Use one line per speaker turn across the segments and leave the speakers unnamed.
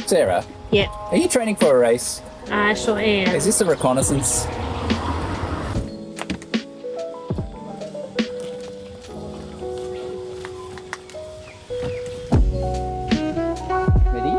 Sarah,
Yeah,
are you training for a race?
I sure am.
Is this a reconnaissance? Ready?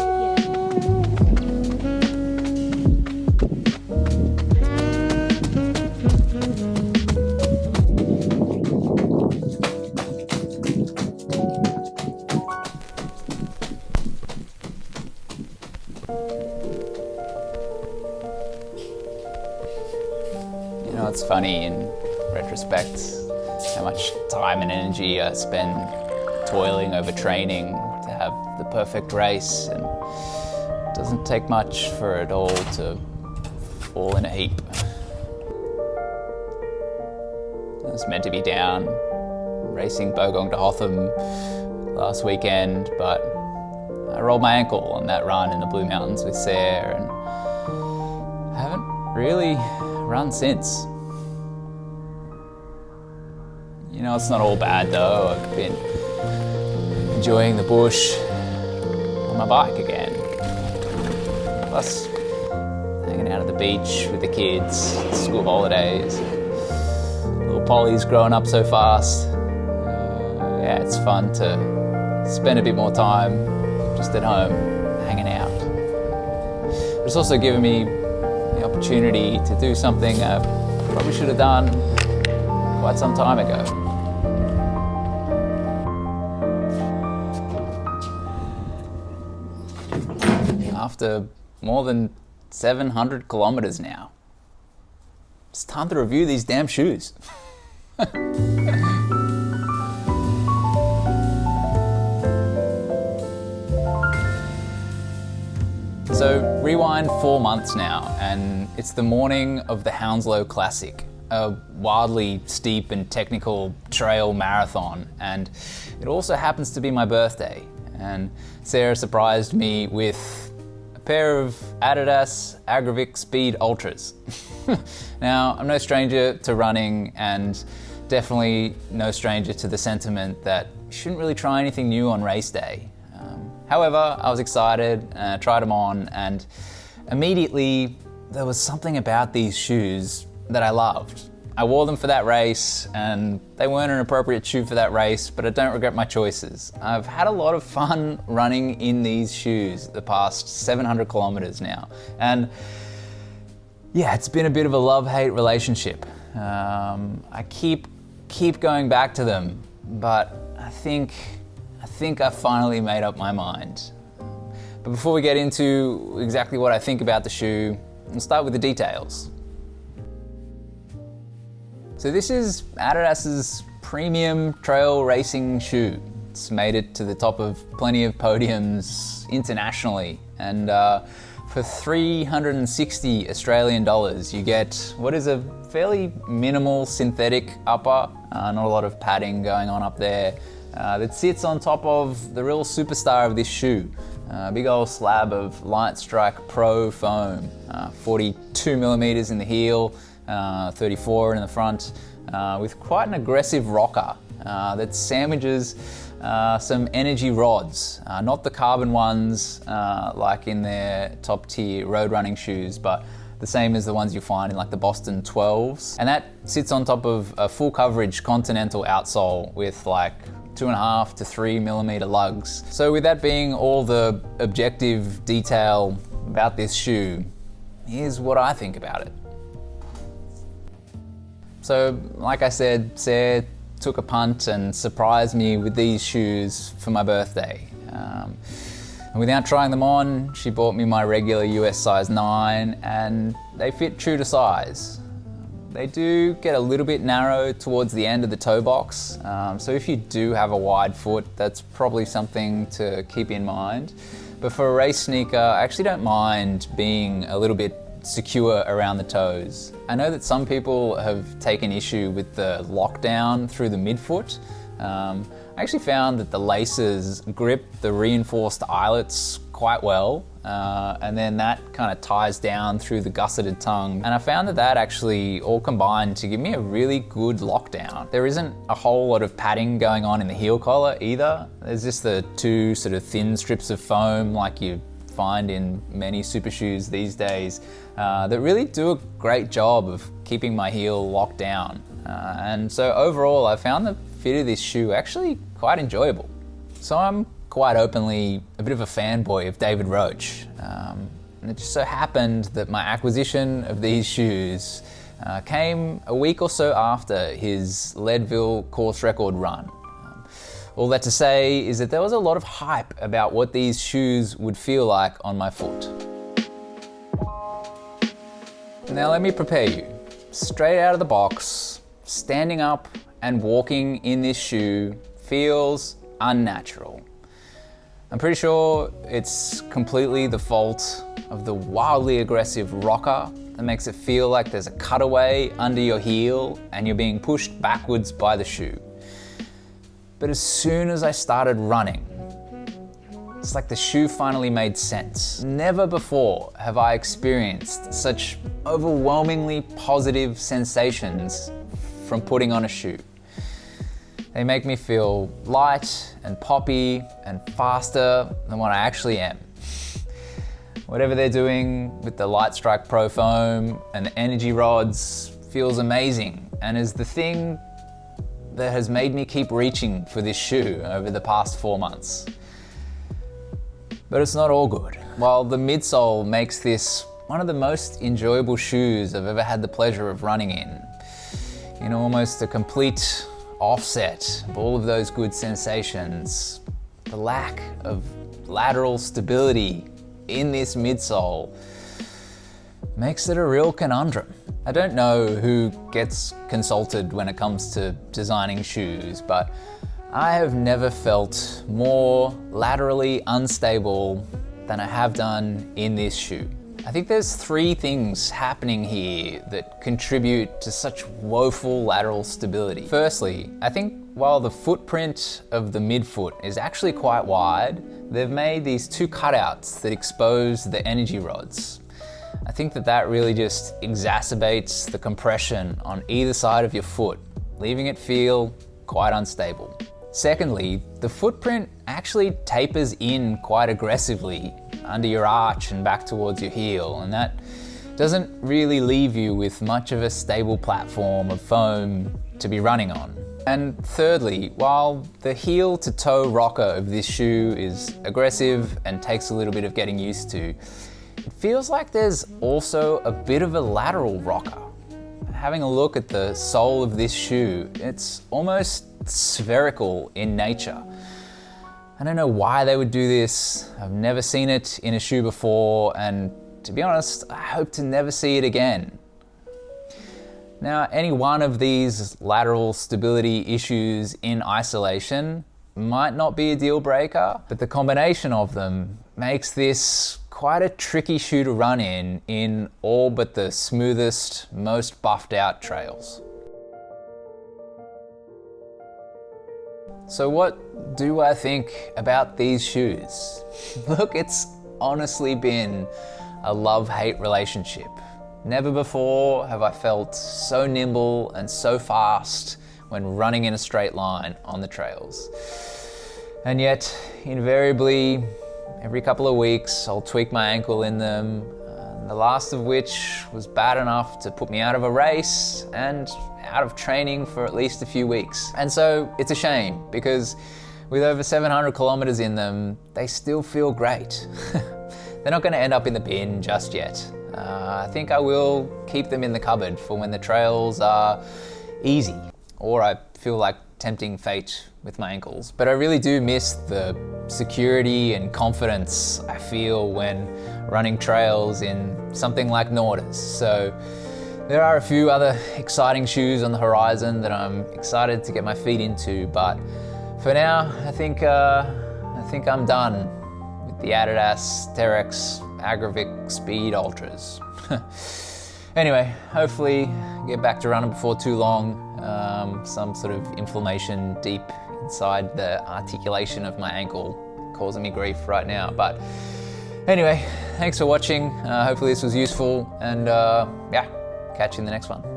You know, it's funny in retrospect how much time and energy I spend toiling over training to have the perfect race, and it doesn't take much for it all to fall in a heap. I was meant to be down racing Bogong to Hotham last weekend, but I rolled my ankle on that run in the Blue Mountains with Sarah, and I haven't really run since. You know, it's not all bad though. I've been enjoying the bush on my bike again. Plus, hanging out at the beach with the kids, school holidays. Little Polly's growing up so fast. Yeah, it's fun to spend a bit more time just at home, hanging out. But it's also given me the opportunity to do something I probably should have done quite some time ago. After more than 700 kilometers now, it's time to review these damn shoes. So rewind 4 months now, and it's the morning of the Hounslow Classic, a wildly steep and technical trail marathon, and it also happens to be my birthday. And Sarah surprised me with a pair of Adidas Agravic Speed Ultras. Now, I'm no stranger to running, and definitely no stranger to the sentiment that you shouldn't really try anything new on race day. However, I was excited, tried them on, and immediately there was something about these shoes that I loved. I wore them for that race, and they weren't an appropriate shoe for that race, but I don't regret my choices. I've had a lot of fun running in these shoes the past 700 kilometers now. And yeah, it's been a bit of a love-hate relationship. I keep going back to them, but I think I finally made up my mind. But before we get into exactly what I think about the shoe, we'll start with the details. So this is Adidas's premium trail racing shoe. It's made it to the top of plenty of podiums internationally, and for 360 Australian dollars, you get what is a fairly minimal synthetic upper, not a lot of padding going on up there, that sits on top of the real superstar of this shoe, a big old slab of Light Strike Pro foam, 42 millimeters in the heel, 34 in the front, with quite an aggressive rocker that sandwiches some energy rods, not the carbon ones like in their top tier road running shoes, but the same as the ones you find in like the Boston 12s. And that sits on top of a full coverage Continental outsole with like 2.5 to 3 millimeter lugs. So with that being all the objective detail about this shoe, here's what I think about it. So like I said, Sarah took a punt and surprised me with these shoes for my birthday. And without trying them on, she bought me my regular US size 9, and they fit true to size. They do get a little bit narrow towards the end of the toe box, so if you do have a wide foot, that's probably something to keep in mind. But for a race sneaker, I actually don't mind being a little bit secure around the toes. I know that some people have taken issue with the lockdown through the midfoot. I actually found that the laces grip the reinforced eyelets quite well, and then that kind of ties down through the gusseted tongue. And I found that actually all combined to give me a really good lockdown. There isn't a whole lot of padding going on in the heel collar either. There's just the two sort of thin strips of foam like you find in many super shoes these days that really do a great job of keeping my heel locked down. And so overall, I found the fit of this shoe actually quite enjoyable. So I'm quite openly a bit of a fanboy of David Roach. And it just so happened that my acquisition of these shoes came a week or so after his Leadville course record run. All that to say is that there was a lot of hype about what these shoes would feel like on my foot. Now let me prepare you. Straight out of the box, standing up and walking in this shoe feels unnatural. I'm pretty sure it's completely the fault of the wildly aggressive rocker that makes it feel like there's a cutaway under your heel and you're being pushed backwards by the shoe. But as soon as I started running, it's like the shoe finally made sense. Never before have I experienced such overwhelmingly positive sensations from putting on a shoe. They make me feel light and poppy and faster than what I actually am. Whatever they're doing with the Light Strike Pro Foam and the energy rods feels amazing and is the thing that has made me keep reaching for this shoe over the past 4 months. But it's not all good. While the midsole makes this one of the most enjoyable shoes I've ever had the pleasure of running in almost a complete offset of all of those good sensations, the lack of lateral stability in this midsole makes it a real conundrum. I don't know who gets consulted when it comes to designing shoes, but I have never felt more laterally unstable than I have done in this shoe. I think there's 3 things happening here that contribute to such woeful lateral stability. Firstly, I think while the footprint of the midfoot is actually quite wide, they've made these 2 cutouts that expose the energy rods. I think that really just exacerbates the compression on either side of your foot, leaving it feel quite unstable. Secondly, the footprint actually tapers in quite aggressively under your arch and back towards your heel, and that doesn't really leave you with much of a stable platform of foam to be running on. And thirdly, while the heel to toe rocker of this shoe is aggressive and takes a little bit of getting used to, it feels like there's also a bit of a lateral rocker. Having a look at the sole of this shoe, it's almost spherical in nature. I don't know why they would do this. I've never seen it in a shoe before, and to be honest, I hope to never see it again. Now, any one of these lateral stability issues in isolation might not be a deal breaker, but the combination of them makes this quite a tricky shoe to run in all but the smoothest, most buffed out trails. So what do I think about these shoes? Look, it's honestly been a love-hate relationship. Never before have I felt so nimble and so fast when running in a straight line on the trails. And yet, invariably, every couple of weeks, I'll tweak my ankle in them, the last of which was bad enough to put me out of a race and out of training for at least a few weeks. And so it's a shame, because with over 700 kilometers in them, they still feel great. They're not gonna end up in the bin just yet. I think I will keep them in the cupboard for when the trails are easy, or I feel like tempting fate with my ankles. But I really do miss the security and confidence I feel when running trails in something like Nordas. So there are a few other exciting shoes on the horizon that I'm excited to get my feet into, but for now, I think I'm done with the Adidas Agravic Speed Ultras. Anyway, hopefully get back to running before too long. Some sort of inflammation deep inside the articulation of my ankle causing me grief right now. But anyway, thanks for watching. Hopefully this was useful, and yeah, catch you in the next one.